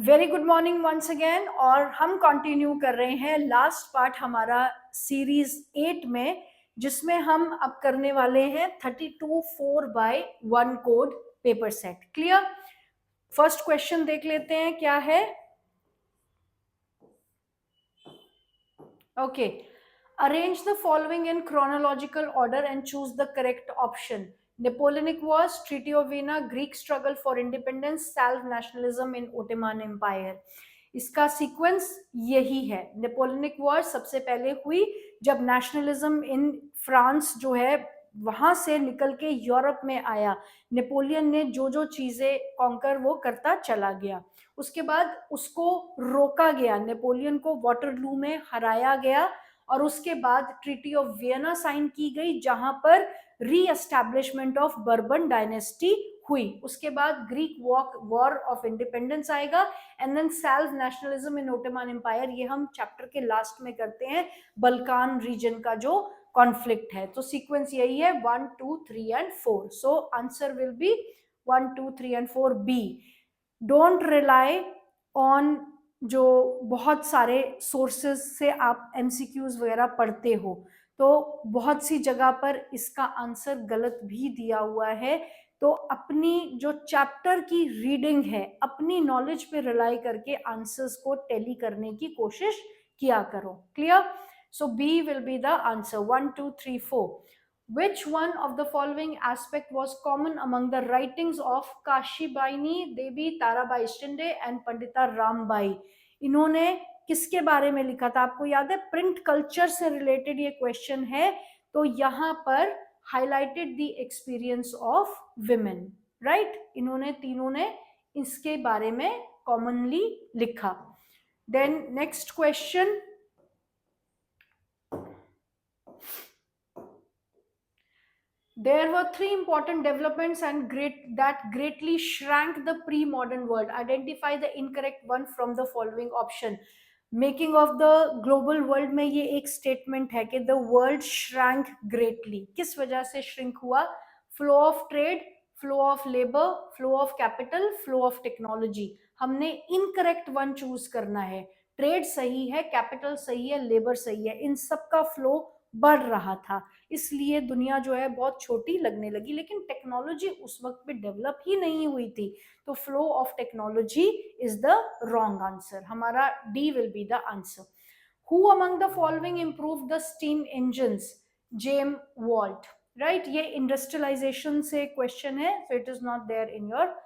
Very good morning once again. और हम continue कर रहे हैं लास्ट पार्ट हमारा सीरीज 8 में, जिसमें हम अब करने वाले हैं 32 4x1 code paper set. Clear? First question देख लेते हैं क्या है। Okay, arrange the following in chronological order and choose the correct option. Napoleonic Wars, Treaty of Vienna, Greek struggle for independence, Salv nationalism in Ottoman Empire. इसका sequence यही है। Napoleonic war सबसे पहले हुई जब नेशनलिज्म इन फ्रांस जो है वहां से निकल के यूरोप में आया। नेपोलियन ने जो जो चीजें कॉन्कर वो करता चला गया। उसके बाद उसको रोका गया, नेपोलियन को वाटरलू में हराया गया और उसके बाद ट्रीटी ऑफ वियना साइन की गई, जहां पर री एस्टैब्लिशमेंट ऑफ बर्बन डायनेस्टी हुई। उसके बाद ग्रीक वॉर ऑफ इंडिपेंडेंस आएगा and then self nationalism in Ottoman empire. ये हम चैप्टर के लास्ट में करते हैं, बल्कान रीजन का जो कॉन्फ्लिक्ट है। तो सीक्वेंस यही है 1 2 3 and 4। So answer will be 1 2 3 and 4 B. Don't rely on जो बहुत सारे सोर्सेज से आप एमसीक्यूज वगैरह पढ़ते हो, तो बहुत सी जगह पर इसका आंसर गलत भी दिया हुआ है। तो अपनी जो चैप्टर की रीडिंग है, अपनी नॉलेज पे रिलाई करके आंसर्स को टैली करने की कोशिश किया करो। Clear? So B will be the answer 1 2 3 4। Which one of the following aspect was common among the writings of काशीबाईनी देवी, ताराबाई शिंदे एंड पंडिता रामबाई? इन्होंने किसके बारे में लिखा था? आपको याद है, प्रिंट कल्चर से रिलेटेड ये क्वेश्चन है। तो यहाँ पर highlighted the experience of women, right? इन्होंने तीनों ने इसके बारे में कॉमनली लिखा। Then next question, there were three important developments that greatly shrank the pre-modern world. Identify the incorrect one from the following option. Making of the global world में ये एक स्टेटमेंट है कि द वर्ल्ड श्रैंक ग्रेटली। किस वजह से shrink हुआ? Flow of trade, flow of labour, flow of capital, flow of technology. हमने इनकरेक्ट वन चूज करना है। ट्रेड सही है, कैपिटल सही है, लेबर सही है, इन सब का फ्लो बढ़ रहा था, इसलिए दुनिया जो है बहुत छोटी लगने लगी। लेकिन टेक्नोलॉजी उस वक्त पे डेवलप ही नहीं हुई थी, तो flow of technology is the wrong answer. हमारा D will be the answer. Who among the following improve the steam engines? James Watt, right? ये इंडस्ट्रियलाइजेशन से क्वेश्चन है, so it is not there in your,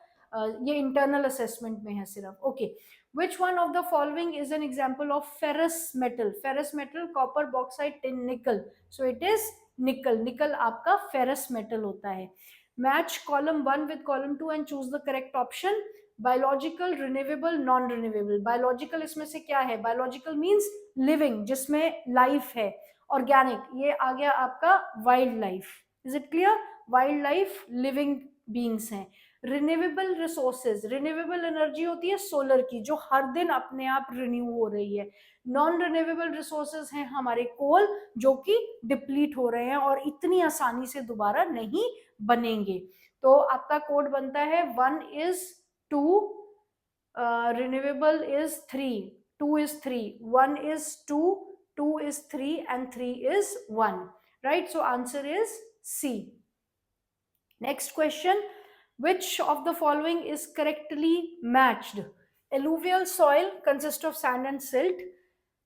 ये internal assessment में है सिर्फ। Okay, which one of the following is an example of ferrous metal? ferrous metal, copper, bauxite, tin, nickel. So it is nickel. nickel आपका ferrous metal होता है। match column 1 with column 2 and choose the correct option. biological, renewable, non renewable. biological इसमें से क्या है? biological means living, जिसमें life है। organic ये आ गया आपका wild life. is it clear? wild life living beings हैं। रिन्यूएबल रिसोर्सेज, रिन्यूएबल एनर्जी होती है सोलर की, जो हर दिन अपने आप रिन्यू हो रही है। नॉन रिन्यूएबल रिसोर्सेज हैं हमारे कोल, जो कि डिप्लीट हो रहे हैं और इतनी आसानी से दोबारा नहीं बनेंगे। तो आपका कोड बनता है 1 is 2, renewable is 3, 2 is 3, 1 is 2, 2 is 3 and 3 is 1, right? So answer is C. Next question, which of the following is correctly matched? Alluvial soil consists of sand and silt.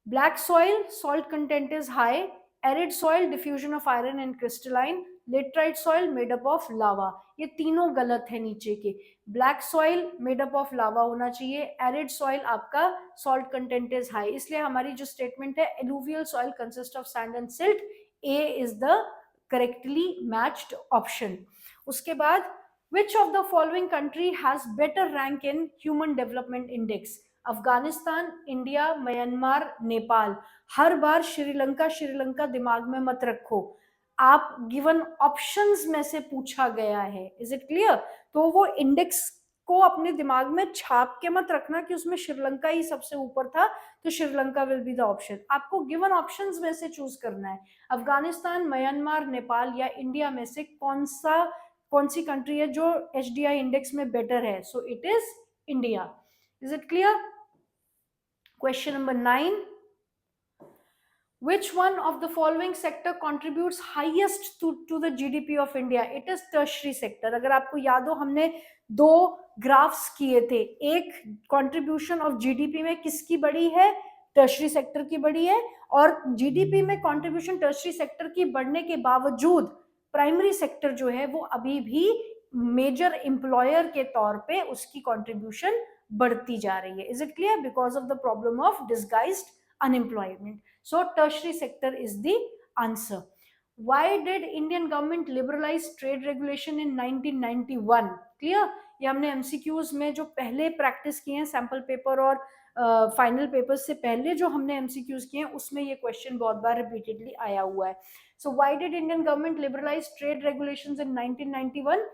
Black soil, salt content is high. Arid soil, diffusion of iron and crystalline. Laterite soil, made up of lava. ये तीनों गलत है नीचे के। Black soil made up of lava होना चाहिए, arid soil आपका salt content is high. इसलिए हमारी जो स्टेटमेंट है alluvial soil consist of sand and silt, A is the correctly matched option. उसके बाद which of the following country has better rank in human development index? Afghanistan, India, Myanmar, Nepal. हर बार श्रीलंका श्रीलंका दिमाग में मत रखो, आप गिवन ऑप्शंस में से पूछा गया है। Is it clear? तो वो इंडेक्स को अपने दिमाग में छाप के मत रखना कि उसमें श्रीलंका ही सबसे ऊपर था, तो Sri Lanka will be the option. आपको गिवन ऑप्शंस में से चूज करना है, अफगानिस्तान, म्यांमार, नेपाल या इंडिया में से कौन सी कंट्री है जो HDI इंडेक्स में बेटर है। So it is India. Is it clear? Question number 9. Which one of the following sector contributes highest to the GDP of India? It is tertiary sector. अगर आपको याद हो हमने दो ग्राफ्स किए थे, एक कंट्रीब्यूशन ऑफ जीडीपी में किसकी बड़ी है, टर्शरी सेक्टर की बड़ी है, और जीडीपी में कंट्रीब्यूशन टर्शरी सेक्टर की बढ़ने के बावजूद प्राइमरी सेक्टर जो है वो अभी भी मेजर एम्प्लॉयर के तौर पे उसकी कंट्रीब्यूशन बढ़ती जा रही है. Is it clear? Because of the problem of disguised unemployment. So tertiary sector is the answer. Why did Indian government liberalize trade regulation in 1991? Clear? ये हमने MCQs में जो पहले प्रैक्टिस किए हैं सैंपल पेपर और फाइनल पेपर से पहले जो हमने MCQs किए हैं उसमें ये क्वेश्चन बहुत बार रिपीटेडली आया हुआ है. So why did Indian government liberalize trade regulations in 1991?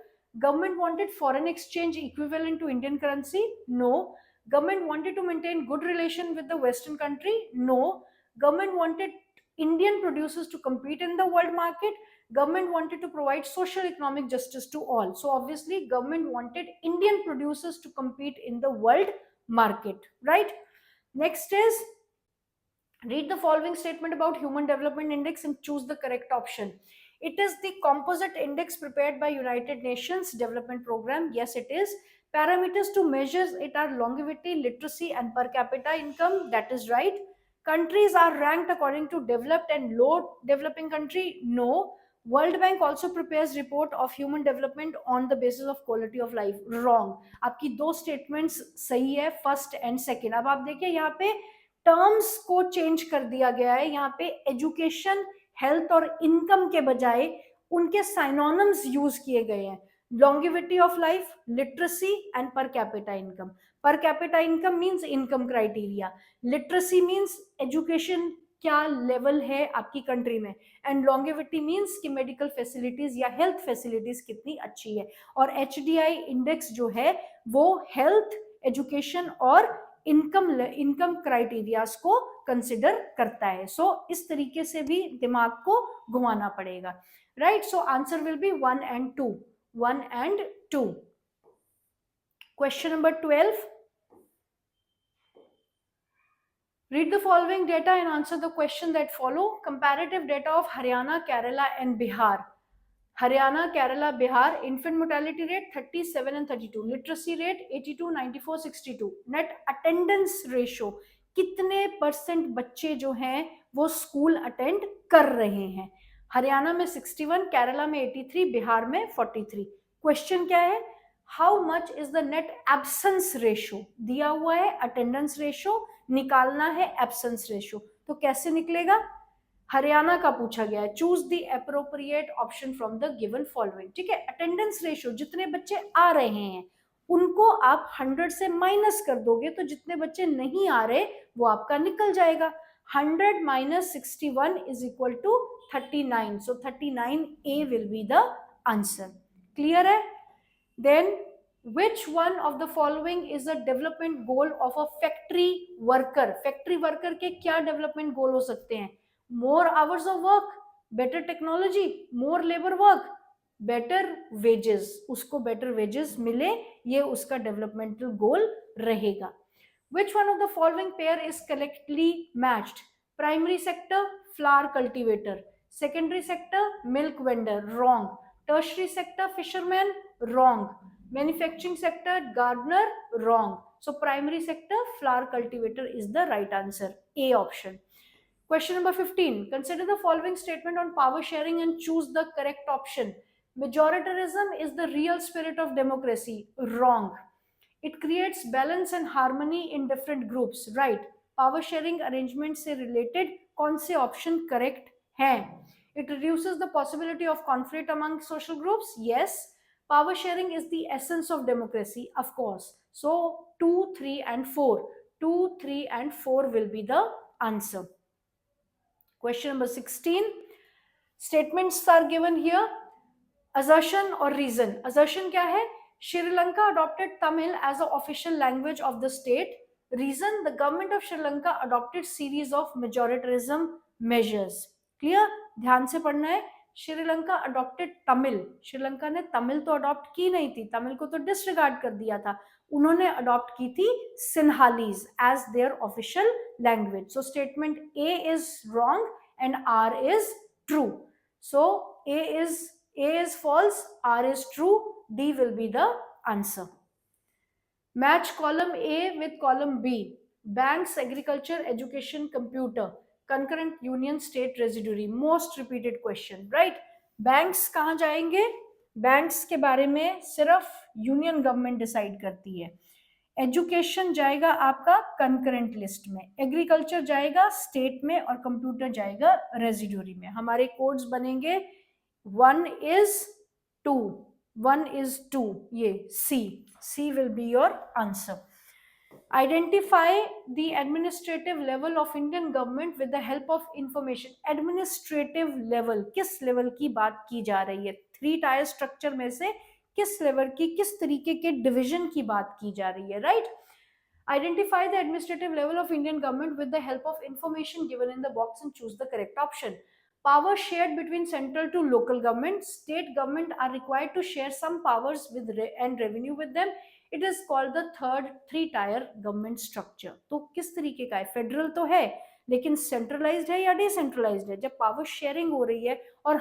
Government wanted foreign exchange equivalent to Indian currency? No. Government wanted to maintain good relation with the Western country? No. Government wanted Indian producers to compete in the world market? Government wanted to provide social economic justice to all. So obviously government wanted Indian producers to compete in the world market, right? Next is, read the following statement about Human Development Index and choose the correct option. It is the composite index prepared by United Nations Development Program. Yes, it is. Parameters to measure it are longevity, literacy, and per capita income. That is right. Countries are ranked according to developed and low developing country. No. World Bank also prepares report of human development on the basis of quality of life. Wrong. आपकी दो statements सही है, first and second. अब आप देखिए यहाँ पे terms को चेंज कर दिया गया है. यहाँ पे एजुकेशन, हेल्थ और इनकम के बजाय उनके साइनोनिम्स यूज किए गए हैं. longevity of life, literacy and per capita income. Per capita income means income criteria. Literacy means education क्या लेवल है आपकी कंट्री में, एंड लॉन्गेविटी मींस कि मेडिकल फैसिलिटीज या हेल्थ फैसिलिटीज कितनी अच्छी है. और HDI इंडेक्स जो है वो हेल्थ, एजुकेशन और इनकम क्राइटेरियाज को कंसिडर करता है. सो इस तरीके से भी दिमाग को घुमाना पड़ेगा, right? So answer will be 1 and 2. 1 and 2. Question number 12. Read the following data and answer the question that follow. Comparative data of Haryana, Kerala and Bihar. Haryana, Kerala, Bihar. Infant mortality rate 37 and 32. Literacy rate 82, 94, 62. Net attendance ratio, कितने % बच्चे जो हैं वो school attend कर रहे हैं. हरियाणा में 61, केरला में 83, बिहार में 43. क्वेश्चन क्या है? How much is the net absence ratio? दिया हुआ है अटेंडेंस रेशियो, निकालना है एब्सेंस रेशियो. तो कैसे निकलेगा? हरियाणा का पूछा गया है. Choose the appropriate option from the given following. ठीक है, अटेंडेंस रेशियो जितने बच्चे आ रहे हैं उनको आप 100 से माइनस कर दोगे तो जितने बच्चे नहीं आ रहे वो आपका निकल जाएगा. 100 minus 61 is equal to 39. So 39A will be the answer. Clear है? Then which one of the following is a development goal of a factory worker? Factory worker के क्या development goal हो सकते हैं? More hours of work, better technology, more labor work, better wages. उसको better wages मिले, ये उसका developmental goal रहेगा. Which one of the following pair is correctly matched? Primary sector, flower cultivator. Secondary sector, milk vendor. Wrong. Tertiary sector, fisherman. Wrong. Manufacturing sector, gardener. Wrong. So primary sector, flower cultivator is the right answer. A option. Question number 15. Consider the following statement on power sharing and choose the correct option. Majoritarianism is the real spirit of democracy. Wrong. It creates balance and harmony in different groups. Right. Power sharing arrangement से related कौन से option correct हैं? It reduces the possibility of conflict among social groups. Yes. Power sharing is the essence of democracy. Of course. So 2, 3 and 4. 2, 3 and 4 will be the answer. Question number 16. Statements are given here. Assertion or reason. Assertion क्या है? Sri Lanka adopted Tamil as the official language of the state. Reason, the government of Sri Lanka adopted series of majoritarianism measures. Clear? ध्यान से पढ़ना है. Sri Lanka adopted Tamil, Sri Lanka ने तमिल तो adopt की नहीं थी, तमिल को तो डिसरिगार्ड कर दिया था, उन्होंने अडॉप्ट की थी Sinhalese as their official language. So statement A is wrong and R is true. So A is false, R is true, D will be the answer. Match column A with column B. Banks, agriculture, education, computer, concurrent union, state residuary. Most repeated question, right? Banks कहाँ जाएंगे? Banks के बारे में सिर्फ union government decide करती है. Education जाएगा आपका कंकरेंट लिस्ट में, एग्रीकल्चर जाएगा स्टेट में और कंप्यूटर जाएगा रेजिड्यूरी में. हमारे कोड्स बनेंगे 1 is 2, 1 is 2, ये C will be your answer. Identify the administrative level of Indian government with the help of information. Administrative level, किस लेवल की बात की जा रही है? 3 टायर स्ट्रक्चर में से किस लेवल की, किस तरीके के डिवीजन की बात की जा रही है, right? Identify the administrative level of Indian government with the help of information given in the box and choose the correct option. Power shared between central to local government. State government are required to share some powers with and revenue with them. It is called the third 3-tier government structure. तो किस तरीके का है? Federal तो है लेकिन centralised है या डिसेंट्रलाइज्ड है? जब पावर शेयरिंग हो रही है और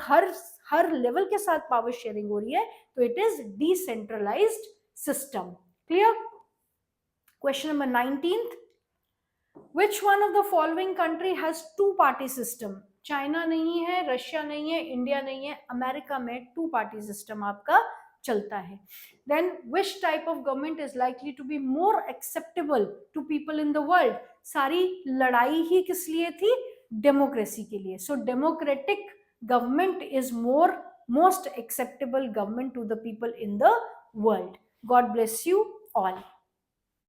हर लेवल के साथ पावर शेयरिंग हो रही है तो it is decentralised system. Clear? Question number 19th. Which one of the following country has two-party system? China नहीं है, रशिया नहीं है, इंडिया नहीं है, अमेरिका में 2-party system आपका चलता है. Then which type of government is likely to be more acceptable to people in the world? सारी लड़ाई ही किस लिए थी? डेमोक्रेसी के लिए. So democratic government is most acceptable government to the people in the world. God bless you all.